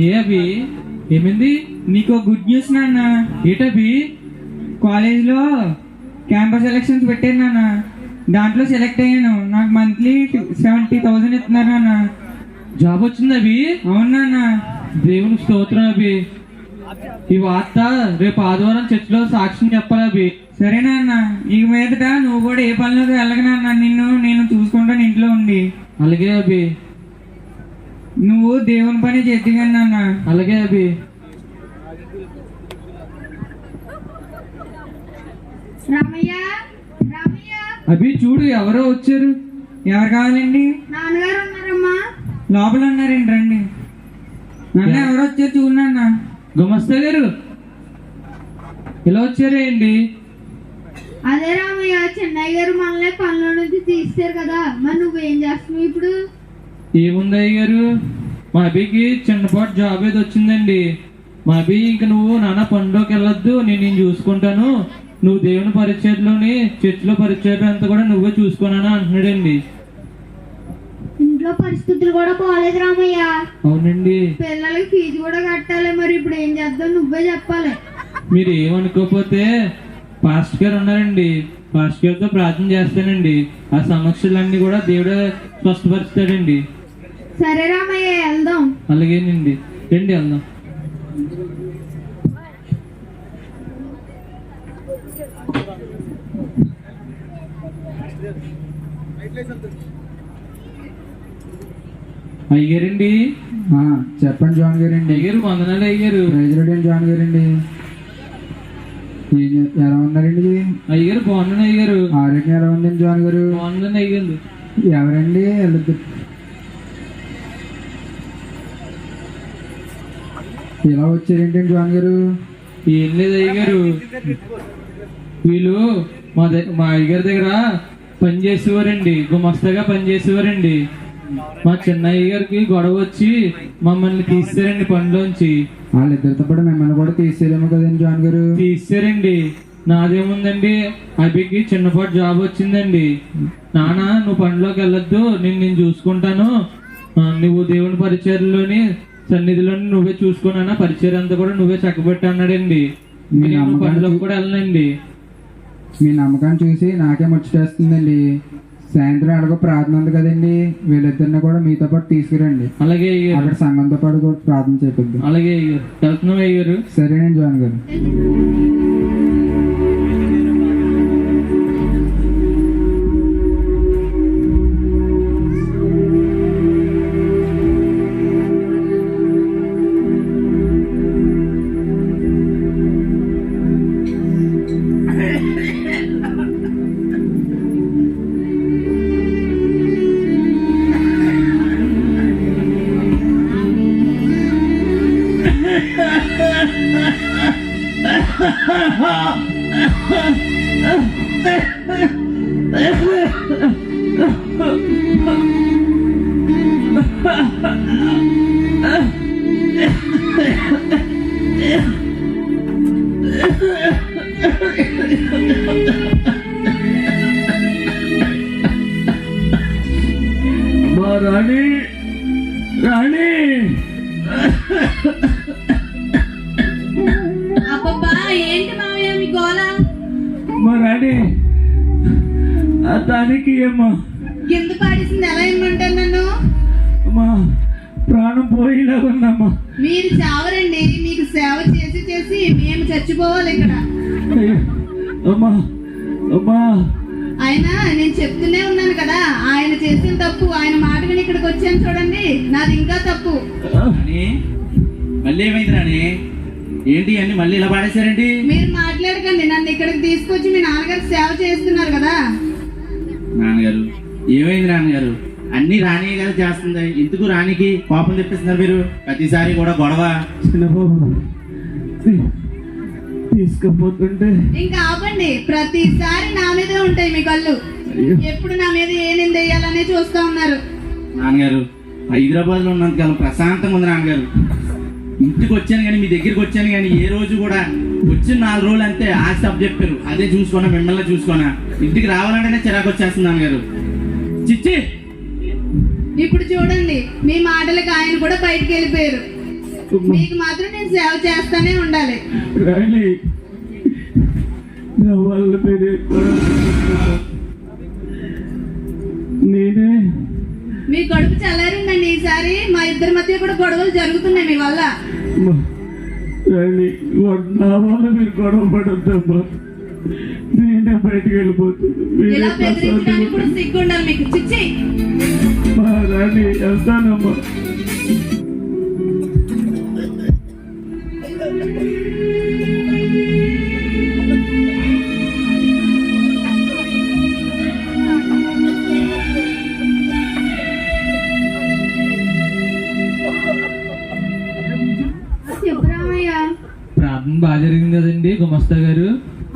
ఏ అభి, ఏమైంది? నీకు గుడ్ న్యూస్ నాన్న. ఏటభి? కాలేజీలో క్యాంపస్ ఎలక్షన్స్ పెట్టాను నాన్న, దాంట్లో సెలెక్ట్ అయ్యాను. నాకు మంత్లీ 70,000 ఇస్తున్నారు నాన్న. జాబ్ వచ్చింది అభి? అవును నాన్న. దేవుని స్తోత్రం అభి. ఈ వార్త రేపు ఆదివారం చర్చిలో సాక్ష్యం చెప్పాలి అభి. సరే నాన్న, ఇక మీదట నువ్వు కూడా ఏ పనిలోకి వెళ్ళకు నాన్న. నేను చూసుకుంటాను ఇంట్లో ఉండి. అలాగే అభి. నువ్వు దేవుని పని చేద్దిగా నాన్న. అలాగే అభి. రామయ్య, రామయ్య, అభి చూడు, ఎవరో వచ్చారు. ఎవరు కావాలండి? నాన్నగారు ఉన్నారమ్మా. లోపల ఉన్నారండి, రండి. నాన్న ఎవరో వచ్చారు చూడు నాన్న. గుమస్తా గారు ఇలా వచ్చారేంటి? అదే రామయ్య, చెన్నయ్య గారు మనల్ని పనుల నుంచి తీస్తారు కదా, మరి నువ్వేం చేస్తున్నావు ఇప్పుడు? ఏముంది అయ్య గారు, మా అభికి చిన్నపాటు జాబ్ ఏదో వచ్చిందండి. మా అభి ఇంక నువ్వు నాన్న పనిలోకి వెళ్ళొద్దు, నేను చూసుకుంటాను, నువ్వు దేవుని పరిచయలోని చర్చిలో పరిచయం అంతా కూడా నువ్వే చూసుకున్నాను అంటున్నాడండి. ఇంట్లో పరిస్థితులు కూడా బాగాలేదు రామయ్య. అవునండి. పిల్లలకి ఫీజు కూడా కట్టాలి, మరి ఇప్పుడు ఏం చేద్దాం నువ్వే చెప్పాలి. మీరు ఏమనుకోకపోతే పాస్టర్ గారు ఉన్నారండి, పాస్టర్ గారితో ప్రార్థన చేస్తానండి. ఆ సమస్యలన్నీ కూడా దేవుడే స్పష్టపరుస్తాడండి. సరే రామయ్య, వెళ్దాం. అలాగేనండి, రండి వెళ్దాం. అయ్యారండి. చెప్పండి జాన్ గారండి. అయ్యారు, వందనాలు అయ్యారు. ప్రైజ్లాడ్ జాన్ గారండి. ఎలా ఉన్నారండి? అయ్యారు బాగున్నాను అయ్యారు. ఆరోగ్యం ఎలా ఉందండి జాన్ గారు? బాగుందని అయ్యారు. ఎవరండి? ఇలా వచ్చారేంటండి జాన్ గారు? ఏం లేదు అయ్యారు, వీళ్ళు మా అయ్యగారి దగ్గర పనిచేసేవారండి, గుమస్తాగా పనిచేసేవారండి. మా చిన్నయ్య గారికి గొడవ వచ్చి మమ్మల్ని తీసారండి పనిలోంచి. వాళ్ళిద్దరితో పాటు మిమ్మల్ని కూడా తీసేదేమో కదండి జాన్ గారు? తీసారండి. నాదేముందండి, అభికి చిన్నపాటు జాబ్ వచ్చిందండి. నాన్న నువ్వు పనిలోకి వెళ్ళొద్దు, నేను చూసుకుంటాను, నువ్వు దేవుని పరిచయలోని సన్నిధిలోని నువ్వే చూసుకున్నా, పరిచయం అంతా కూడా నువ్వే చక్కబెట్టి అన్నాడండి. నేను పనిలోకి కూడా వెళ్ళనండి. మీ నమ్మకాన్ని చూసి నాకే ముచ్చటేస్తుందండి. సాయంత్రం అడగ ప్రార్థన ఉంది కదండి, వీళ్ళిద్దరిని కూడా మీతో పాటు తీసుకురండి. అలాగే అయ్యారు. అక్కడ సంఘంతో పాటు కూడా ప్రార్థన చేపిద్దాం. అలాగే అయ్యారు, వెళ్తున్నాం అయ్యారు. సరేనండి జాన్ గారు. మా రాణి, రాణి, అబ్బబ్బా, ఏంటి మావయ్య మీ గోల? మా రాణి దానికి ఏమో కింద పాడేసింది, ఎలా ఇమ్మంటారు నన్ను? అమ్మా ప్రాణం పోయిలాగుందమ్మా. మీరు చావరండి, మీకు సేవ చేసి చేసి మేము చచ్చిపోవాలి ఇక్కడ. అమ్మా, అమ్మా, ఆయన నేను చెప్తూనే ఉన్నాను కదా, ఆయన చేసిన తప్పు, ఆయన మాట విని ఇక్కడికి వచ్చాను చూడండి, నాది ఇంకా తప్పు. మళ్ళీ ఏమైంది రాని? ఏంటి అన్ని మళ్ళీ ఇలా పాడేశారండి? మీరు మాట్లాడకండి, నన్ను ఇక్కడికి తీసుకొచ్చి మీ నాన్నగారికి సేవ చేస్తున్నారు కదా. నాన్నగారు ఏమైంది నాన్నగారు? అన్ని రాణి గారు చేస్తుంది, ఎందుకు రాణికి కోపం తెప్పిస్తున్నారు మీరు? ప్రతిసారి కూడా గొడవ. చిన్నబాబు తీసుకుపోతుంటే ఇంకా ఆపండి, ప్రతిసారి నా మీదే ఉంటాయి మీ కళ్ళు. ఎప్పుడు నా మీద ఏ నింద వేయాలనే చూస్తా ఉన్నారు. నాన్నగారు హైదరాబాద్ లో ఉన్నంతకాలం ప్రశాంతంగా ఉంది నాన్నగారు. ఇంటికి వచ్చాను కానీ, మీ దగ్గరికి వచ్చాను కానీ, ఏ రోజు కూడా వచ్చిన 4 రోజులు అంతే ఆ సబ్జెక్ట్ చెప్పారు, అదే చూసుకోనా, మిమ్మల్ని చూసుకోనా. ఇంటికి రావాలంటేనే చిరాకు వచ్చేస్తుంది నాన్నగారు. చిచ్చి ఇప్పుడు చూడండి, మీ మాటలకు ఆయన కూడా బయటికి వెళ్ళిపోయారు. మీకు మాత్రం నేను సేవ చేస్తానే ఉండాలి. రాణి, నా వల్ల మీరే నేనే మీ కడుపు చల్లారిందండి. ఈసారి మా ఇద్దరి మధ్య కూడా గొడవలు జరుగుతున్నాయి మీ వల్ల. రాణి, నా వల్ల మీరు గొడవ పడొద్దమ్మా. బయటికి వెళ్ళిపోతుంది. ఇలా బెదిరించడానికి కూడా సిగ్గుండాలి మీకు. చిచ్చి రాణి వెళ్తానమ్మా. చెప్పు రామయ్య. ప్రార్థన బాగా జరిగింది కదండి గుమస్తా గారు?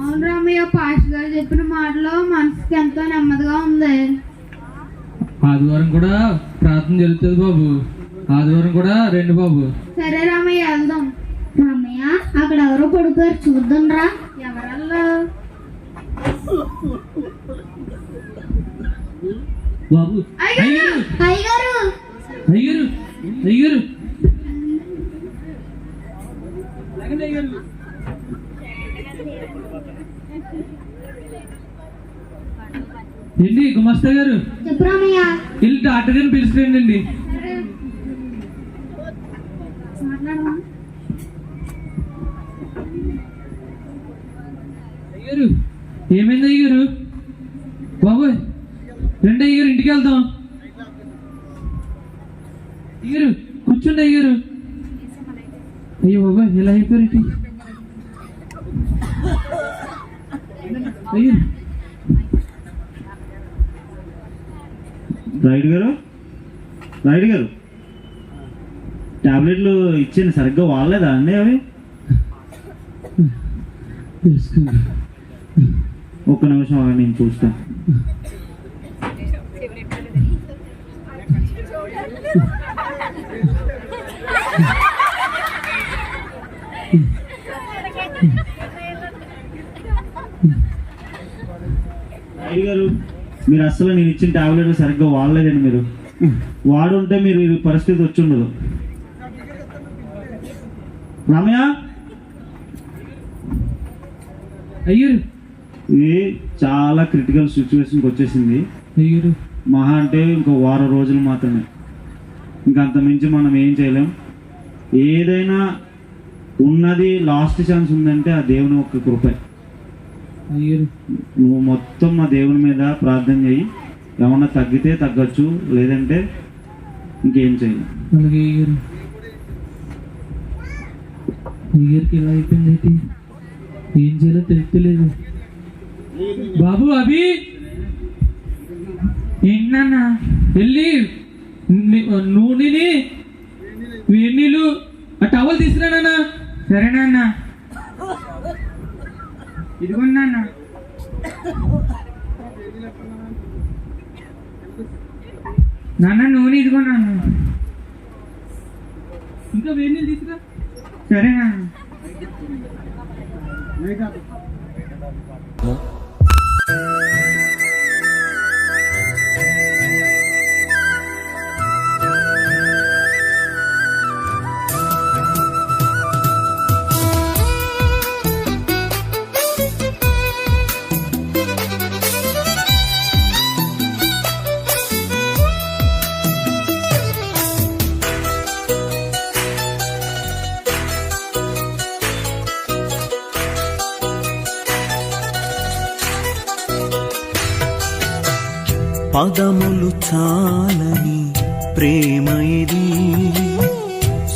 అవును రామయ్య, పాస్టర్ గారు చెప్పిన మాటలో మనసుకి ఎంతో నెమ్మదిగా ఉంది. ఆదివారం కూడా ప్రార్థన జరుగుతుంది బాబు. ఆదివారం కూడా రండి బాబు. సరే రామయ్య, వెళ్దాం. రామయ్య, అక్కడ ఎవరో పడుకోరు, చూద్దాం రా. ఎవరల్లా? బాబు అయ్యగారు! అయ్యగారు, అయ్యారు అయ్యారు ఏంటి గుమస్తా గారు? చెప్పు రామయ్య. వెళ్ళి డాక్టర్ గారిని పిలుచుకురండి. మాట్లాడమా? అయ్యారు ఏమైంది అయ్యారు? బాబోయ్ రండి అయ్యారు, ఇంటికి వెళ్దాం. అయ్యారు కూర్చోండి అయ్యారు. అయ్యో బాబాయ్ ఇలా అయిపోయారు. అయ్యారు రాయుడు గారు టాబ్లెట్లు ఇచ్చాను, సరిగ్గా వాడలేదా అండి అవి? ఒక్క నిమిషం ఆగండి, నేను చూస్తాను. రాయుడు గారు, మీరు అసలు నేను ఇచ్చిన టాబ్లెట్లు సరిగ్గా వాడలేదండి. మీరు వాడుంటే మీరు ఈ పరిస్థితి వచ్చి ఉండదు. రామయ్య, అయ్యారు ఇది చాలా క్రిటికల్ సిచ్యువేషన్కి వచ్చేసింది. అయ్యారు మహా అంటే ఇంకో వారం రోజులు మాత్రమే, ఇంకా అంత మించి మనం ఏం చేయలేం. ఏదైనా ఉన్నది లాస్ట్ ఛాన్స్ ఉందంటే ఆ దేవుని ఒక్క కృపే. అయ్యారు నువ్వు మొత్తం మా దేవుని మీద ప్రార్థన చేయి. ఏమన్నా తగ్గితే తగ్గచ్చు, లేదంటే ఇంకేం చేయలేం. అలాగే అయ్యారు. అయ్యారికి ఇలా అయిపోయింది ఏంటి? ఏం చేయాలో తెలియలేదు. బాబు అభి ఏంటన్నా? వెళ్ళి నూనెని వేడి నీళ్ళు ఆ టవల్ తీసుకురానా? సరేనా? ఇదిగోండి నాన్న. నాన్న నూనె ఇదిగో నాన్న. ఇంకా వేడి నీళ్ళు తీసుకురా. సరే నాన్న. పదములు చాలని ప్రేమ ఇది,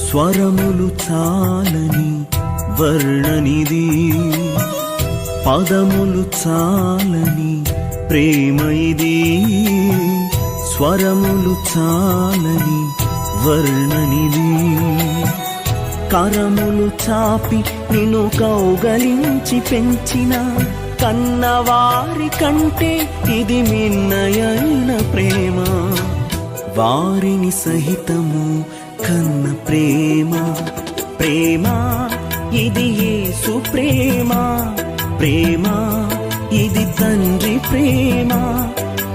స్వరములు చాలని వర్ణనిది. పదములు చాలని ప్రేమ ఇది, స్వరములు చాలని వర్ణనిది. కరములు చాపి నిన్ను కౌగలించి పెంచిన కన్నవారి కంటే ఇది మిన్నయైన ప్రేమ. వారిని సహితము కన్న ప్రేమ. ప్రేమ ఇది యేసు ప్రేమ. ప్రేమ ఇది తండ్రి ప్రేమ.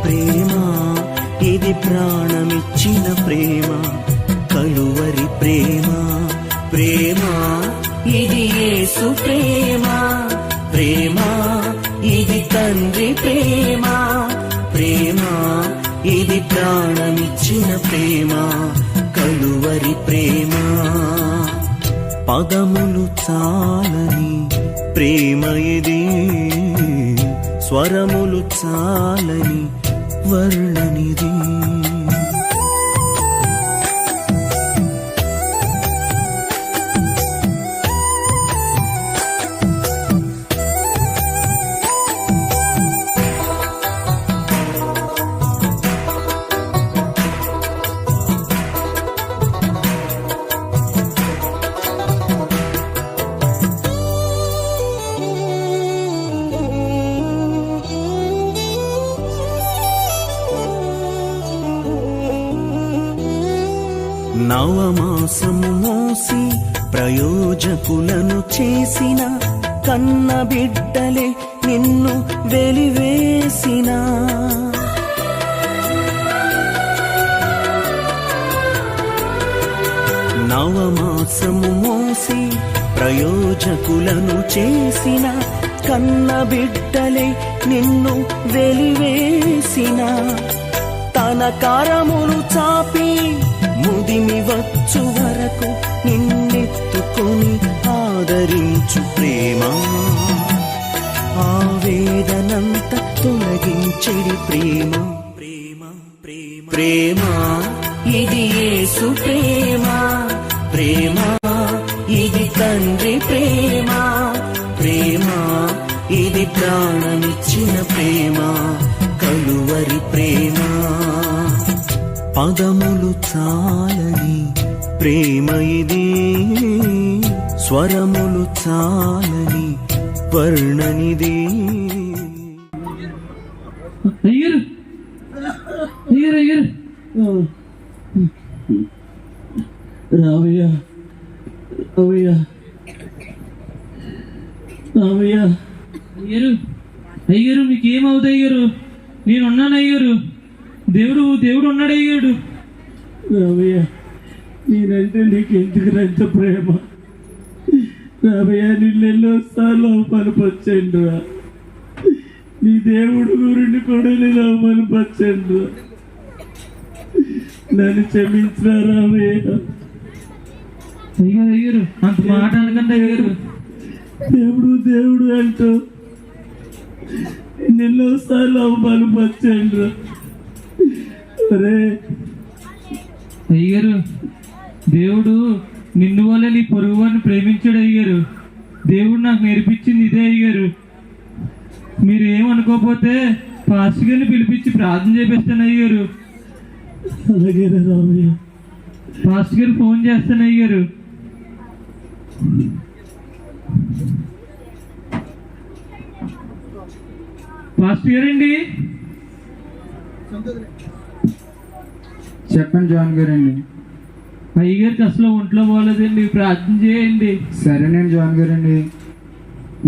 ప్రేమ ఇది ప్రాణమిచ్చిన ప్రేమ. కలువరి ప్రేమ. ప్రేమ ఇది యేసు ప్రేమ. ప్రేమ ఇది తండ్రి ప్రేమ. ప్రేమ ఇది ప్రాణమిచ్చిన ప్రేమ. కలువరి ప్రేమ. పదములు చాలని ప్రేమ ఇది, స్వరములు చాలని వర్ణనిది. నవమాసము మోసి ప్రయోజకులను చేసిన కన్న బిడ్డలే నిన్ను వెలివేసిన. నవమాసము మోసి ప్రయోజకులను చేసిన కన్న బిడ్డలే నిన్ను వెలివేసిన. తన కరములు చాపి ముదిమి వచ్చు వరకు నిన్నెత్తుకొని ఆదరించు ప్రేమ, ఆవేదనంత తొలగించెడి ప్రేమ. ప్రేమ ప్రేమ ప్రేమ ఇది యేసు ప్రేమ. ప్రేమ ఇది తండ్రి ప్రేమ. ప్రేమ ఇది ప్రాణమిచ్చిన ప్రేమ, కలువరి ప్రేమ. పదములు చాలని ప్రేమ ఇది, స్వరములు చాలని వర్ణనిది. అయ్యారు అయ్యారు అయ్యారు రావయ్య రావయ్య రావయ్య. అయ్యారు అయ్యారు మీకేమవుతుంది అయ్యారు? నేనున్నాను అయ్యారు. దేవుడు దేవుడు ఉన్నాడు అయ్యాడు. రావయ్య నేనంటే నీకు ఎందుకు ఎంత ప్రేమ రావయ్య. నిన్నెన్నోసార్లు అవమానపరచండు రా. నీ దేవుడు గురిని కూడా నేను అవమానపరచండు. నన్ను క్షమించరా రావయ్య. అయ్యారు అయ్యారు అంత మాట అనకండి అయ్యారు. దేవుడు దేవుడు అంటూ నిన్నోసార్లు అవమానపరచండు. అరే అయ్యారు దేవుడు నిన్ను వల్ల నీ పొరుగు వారిని ప్రేమించాడు అయ్యారు. దేవుడు నాకు నేర్పించింది ఇదే అయ్యారు. మీరు ఏమనుకోకపోతే పాస్టర్ గారిని పిలిపించి ప్రార్థన చేపిస్తాను అయ్యారు. అలాగే రామయ్య. పాస్టర్ గారు ఫోన్ చేస్తాను అయ్యారు. పాస్టర్ గారండి. చెప్పండి జాన్ గారండి. అయ్యగారికి అసలు ఒంట్లో పోలేదండి, ప్రార్థన చేయండి. సరేనండి జాన్ గారండి.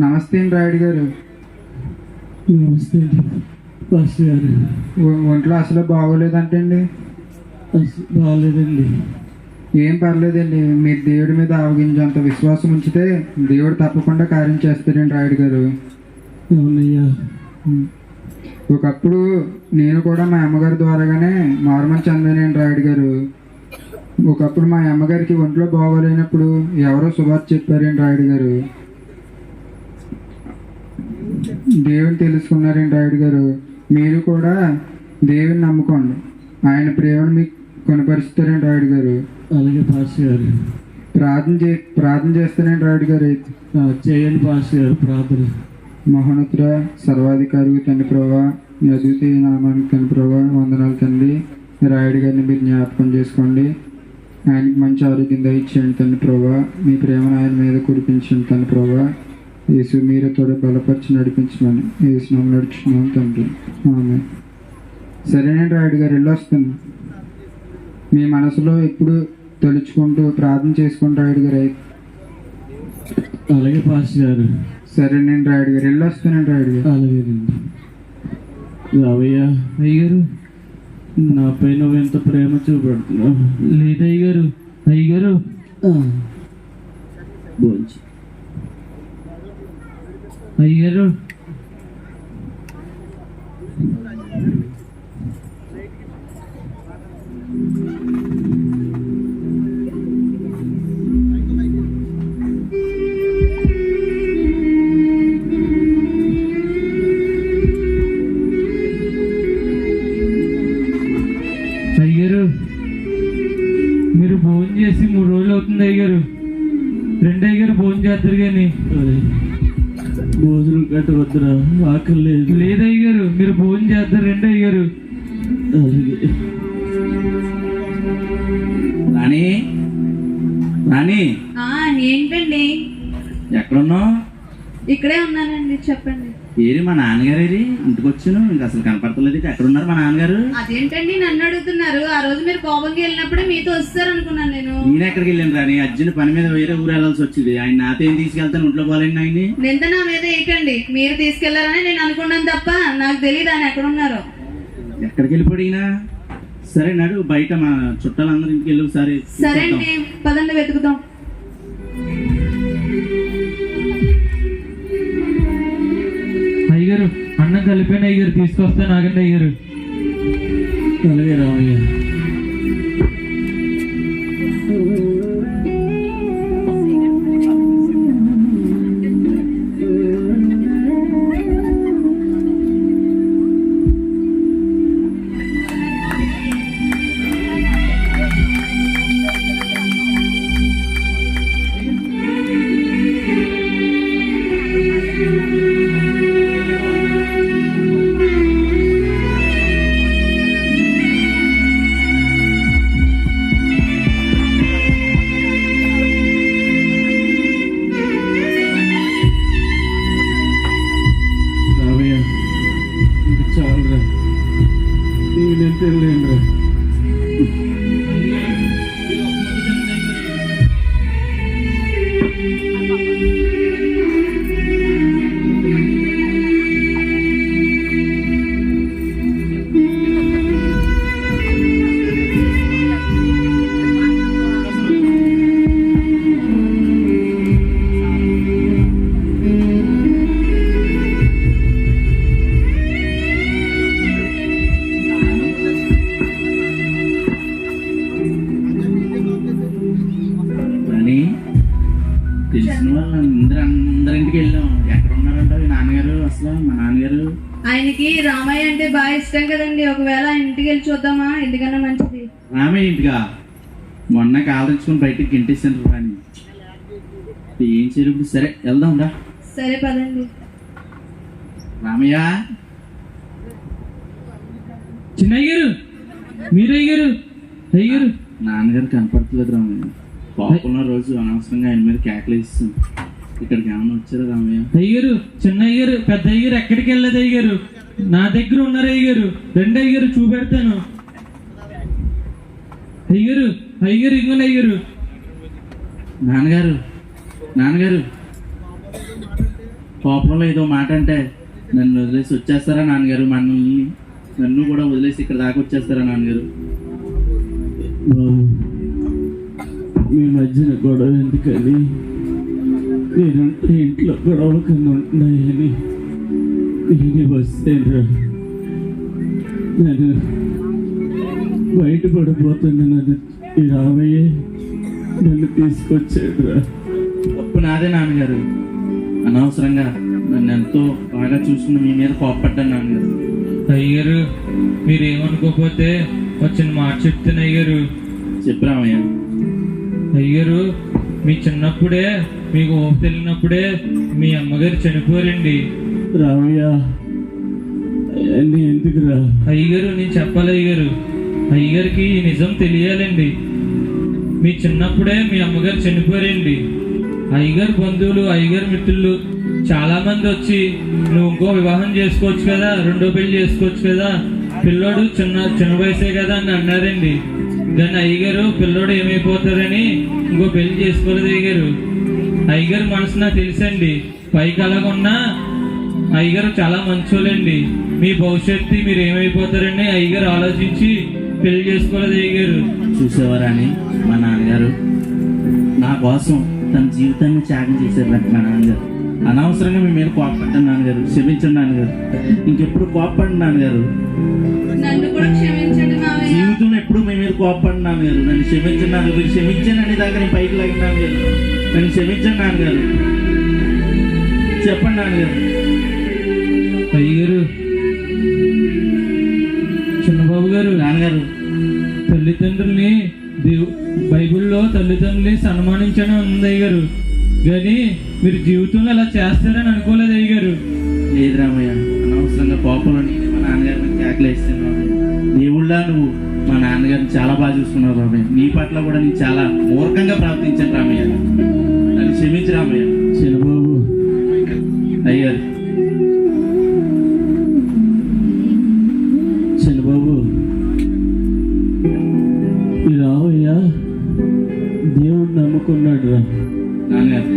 నమస్తే అండి రాయుడు గారు. నమస్తే అండి పాస్టర్ గారు. ఒంట్లో అసలు బాగోలేదంటండి? బాగోలేదండి. ఏం పర్లేదండి. మీరు దేవుడి మీద ఆవగించేంత విశ్వాసం ఉంచితే దేవుడు తప్పకుండా కార్యం చేస్తాడండి రాయుడు గారు. అవునయ్యా. ఒకప్పుడు నేను కూడా మా అమ్మగారి ద్వారాగానే నార్మల్ చదివానండి రాయుడు గారు. ఒకప్పుడు మా అమ్మగారికి ఒంట్లో బాగోలేనప్పుడు ఎవరో శుభార్త చెప్పారండి రాయుడు గారు. దేవుని తెలుసుకున్నారండి రాయుడు గారు. మీరు కూడా దేవుని నమ్ముకోండి, ఆయన ప్రేమను మీకు కొనపరుస్తారండి రాయుడు గారు. అలాగే పాస్టర్ గారు. ప్రార్థన చేస్తానండి రాయుడు గారు. చేయండి పాస్టర్ గారు ప్రార్థన. మహోన్నతుడ సర్వాధికారి తండ్రి ప్రభా, మీ అద్వితీయ నామానికి తండ్రి ప్రభా వందనాలు తండ్రి. రాయుడు గారిని మీరు జ్ఞాపకం చేసుకోండి, ఆయనకి మంచి ఆరోగ్యం దయచేయండి తండ్రి ప్రభా. మీ ప్రేమను ఆయన మీద కురిపించండి తండ్రి ప్రభా. యేసు మీరు తోడు బలపరిచి నడిపించమని యేసు నామములో నడుచుకున్నాం తండ్రి, ఆమేన్. సరేనండి రాయుడు గారు, వెళ్ళొస్తాను. మీ మనసులో ఎప్పుడు తలుచుకుంటూ ప్రార్థన చేసుకుంటూ రాయుడు గారు. అలాగే పాస్టర్ గారు. సరేనండి రాయుడు గారు, వెళ్ళొస్తానండి రాయుడు గారు. అలాగేనండి. రావయ్య. అయ్యగారు నాపై నువ్వు ఎంత ప్రేమ చూపెడుతున్నావు. లేదు అయ్యగారు. అయ్యగారు భోంచి. అయ్యగారు భోజనం చేద్దరు కానీ. భోజనం కట్టవద్దురా, ఆకలి లేదు. లేదు అయ్యారు, మీరు భోజనం చేద్దరు రండి అయ్యారు. రాణి, రాణి ఏంటండి? ఎక్కడున్నావు? ఇక్కడే ఉన్నానండి, చెప్పండి. ఏరి మా నాన్నగారు ఏరి? ఇంటికి వచ్చాను, ఇంకా అసలు కనపడతలేదు. ఎక్కడున్నారు మా నాన్నగారు? అదేంటండి నన్ను అడుగుతున్నారు? ఆ రోజు మీరు కోపంకి వెళ్ళినప్పుడే మీతో వస్తారనుకున్నాను నేను. నేను ఎక్కడికి వెళ్ళాను రాని? అర్జున్ పని మీద వేరే ఊరు వెళ్ళాల్సి వచ్చింది. ఆయన నాతో ఏం తీసుకెళ్తాను, ఇంట్లో పోలేండి ఆయన్ని. నింద నా మీద ఏకండి, మీరు తీసుకెళ్లారని నేను అనుకున్నాను తప్ప నాకు తెలియదు ఆయన ఎక్కడున్నారో. ఎక్కడికి వెళ్ళిపోయినా సరే నడు, బయట మా చుట్టాలందరూ ఇంటికి వెళ్ళి సరే. సరే అండి, పదండి వెతుకుతాం. అయ్యారు అన్నం కలిపాను అయ్యారు, తీసుకొస్తాను ఆగండి అయ్యారు. అలాగే రామయ్య. చాలరా, నేను తెలియదురా. తెలిసిన వాళ్ళు అందరింటికి వెళ్ళాం. ఎక్కడ ఉన్నారంట నాన్నగారు? అసలు మా నాన్నగారు ఆయనకి రామయ్య అంటే బాగా ఇష్టం కదండి. ఒకవేళ ఇంటికి వెళ్ళి చూద్దామా? ఎందుకన్నా మంచిది. రామయ్య ఇంటిగా? మొన్న కాలరించుకుని బయటికి గింటేసాను కానీ ఏం చేయరు. ఇప్పుడు సరే వెళ్దాం రా. సరే పదండి. రామయ్య, చిన్నయ్యారు, మీరు అయ్యారు. అయ్యారు నాన్నగారు కనపడట్లేదు రామయ్య. కోపంలో రోజు అనవసరంగా ఆయన మీద కేకలేస్తుంది. ఇక్కడికి ఏమన్నా వచ్చారా రామయ్య? అయ్యారు, చిన్న అయ్యారు, పెద్ద అయ్యారు ఎక్కడికి వెళ్ళదు అయ్యారు, నా దగ్గర ఉన్నారు అయ్యారు. రెండు అయ్యారు, చూపెడతాను. అయ్యారు అయ్యారు ఇంకొని అయ్యారు. నాన్నగారు, నాన్నగారు కోపంలో ఏదో మాట అంటే నన్ను వదిలేసి వచ్చేస్తారా నాన్నగారు? నన్ను కూడా వదిలేసి ఇక్కడ దాకా వచ్చేస్తారా నాన్నగారు? మీ మధ్యన గొడవ ఎందుకని, నేనంటే ఇంట్లో గొడవలు కింద ఉంటున్నాయని నేనే వస్తేనరా. నేను బయటపడిపోతున్నా, నన్ను ఈ రామయ్య నన్ను తీసుకొచ్చాడు రా. తప్పు నాదే నాన్నగారు. అనవసరంగా నన్ను ఎంతో బాగా చూసుకుని మీ మీద కోపడ్డాను నాన్నగారు. అయ్యారు మీరేమనుకోకపోతే వచ్చిన మాట చెప్తాను అయ్యారు. చెప్పు రామయ్య. అయ్యారు మీ చిన్నప్పుడే మీకు ఊహ తెలియనప్పుడే మీ అమ్మగారు చనిపోరండి. రామయ్య ఎందుకురా? అయ్యగారు నేను చెప్పాలి అయ్యగారు, అయ్యగారికి ఈ నిజం తెలియాలండి. మీ చిన్నప్పుడే మీ అమ్మగారు చనిపోరండి. అయ్యగారు బంధువులు, అయ్యగారు మిత్రులు చాలా మంది వచ్చి నువ్వు ఇంకో వివాహం చేసుకోవచ్చు కదా, రెండో పెళ్లి చేసుకోవచ్చు కదా, పిల్లోడు చిన్న వయసే కదా అని అన్నారండి. కానీ అయ్యగారు పిల్లోడు ఏమైపోతారని ఇంకో పెళ్లి చేసుకోలేదు అయ్యగారు. అయ్యగారు మనసు నాకు తెలుసండి. పైకి అలాగున్నా అయ్యగారు చాలా మంచోళ్ళండి. మీ భవిష్యత్తు మీరు ఏమైపోతారని అయ్యగారు ఆలోచించి పెళ్లి చేసుకోలేదు అయ్యగారు. చూసేవారా అని మా నాన్నగారు నా కోసం తన జీవితాన్ని త్యాగం చేశారు. మా నాన్నగారు అనవసరంగా మీ మీద కోపపడ్డాను నాన్నగారు. క్షమించండి నాన్నగారు, ఇంకెప్పుడు కోపపడండి నాన్నగారు. నన్ను కూడా క్షమించండి మావయ్య. జీవితంలో ఎప్పుడు మీ మీద కోపపడి నాన్నగారు. నన్ను క్షమించండి నాన్నగారు. మీరు క్షమించండి అనే దాకా నేను పైకి లాగిన నాన్నగారు. నన్ను క్షమించండి నాన్నగారు. చెప్పండి నాన్నగారు. అయ్యగారు, చిన్నబాబు గారు, నాన్నగారు తల్లిదండ్రుల్ని బైబిల్లో తల్లిదండ్రుల్ని సన్మానించని ఉంది అయ్యగారు. కానీ మీరు జీవితంలో అలా చేస్తారని అనుకోలేదు అయ్యగారు. లేదు రామయ్య, అనవసరంగా కోపంలో నేను మా నాన్నగారి మీద కేకలు వేస్తాను రామయ్య. దేవుళ్ళ నువ్వు మా నాన్నగారిని చాలా బాగా చూసుకున్నావు రామయ్య. నీ పట్ల కూడా నేను చాలా మూర్ఖంగా ప్రవర్తించాను రామయ్య. నన్ను క్షమించు రామయ్య. చిన్నబాబు అయ్యారు చిన్నబాబు, ఈ రావయ్య దేవుడు నమ్ముకున్నాడు రా. నాన్నగారు.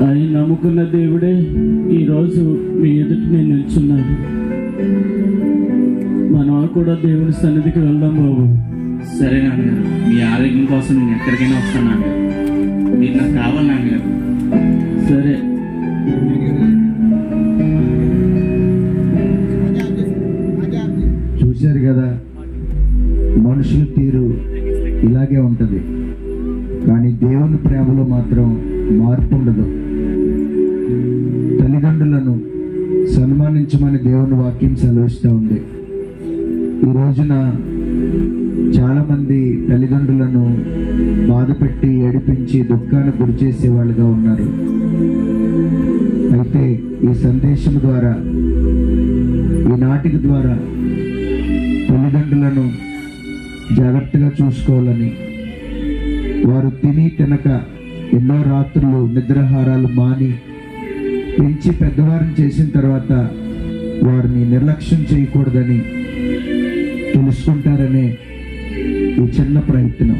ఆయన నమ్ముకున్న దేవుడే ఈరోజు మీ ఎదుట నేను నిల్చున్నాను. మనం కూడా దేవుని సన్నిధికి వెళ్దాం బాబు. సరే నాన్నగారు, మీ ఆరోగ్యం కోసం నేను ఎక్కడికైనా వస్తాను నాన్నగారు. మీరు నాకు కావాలి నాన్నగారు. సరే. చూశారు కదా, మనుషుల తీరు ఇలాగే ఉంటుంది, కానీ దేవుని ప్రేమలో మాత్రం మార్పు ఉండదు. తల్లిదండ్రులను సన్మానించమని దేవుని వాక్యం సెలవిస్తూ ఉంది. ఈ రోజున చాలామంది తల్లిదండ్రులను బాధపెట్టి ఏడిపించి దుఃఖానికి గురి చేసే వాళ్ళుగా ఉన్నారు. అయితే ఈ సందేశం ద్వారా, ఈ నాటిక ద్వారా తల్లిదండ్రులను జాగ్రత్తగా చూసుకోవాలని, వారు తిని తినక ఎన్నో రాత్రులు నిద్రాహారాలు మాని పెంచి పెద్దవారిని చేసిన తర్వాత వారిని నిర్లక్ష్యం చేయకూడదని తెలుసుకుంటారనే ఈ చిన్న ప్రయత్నం.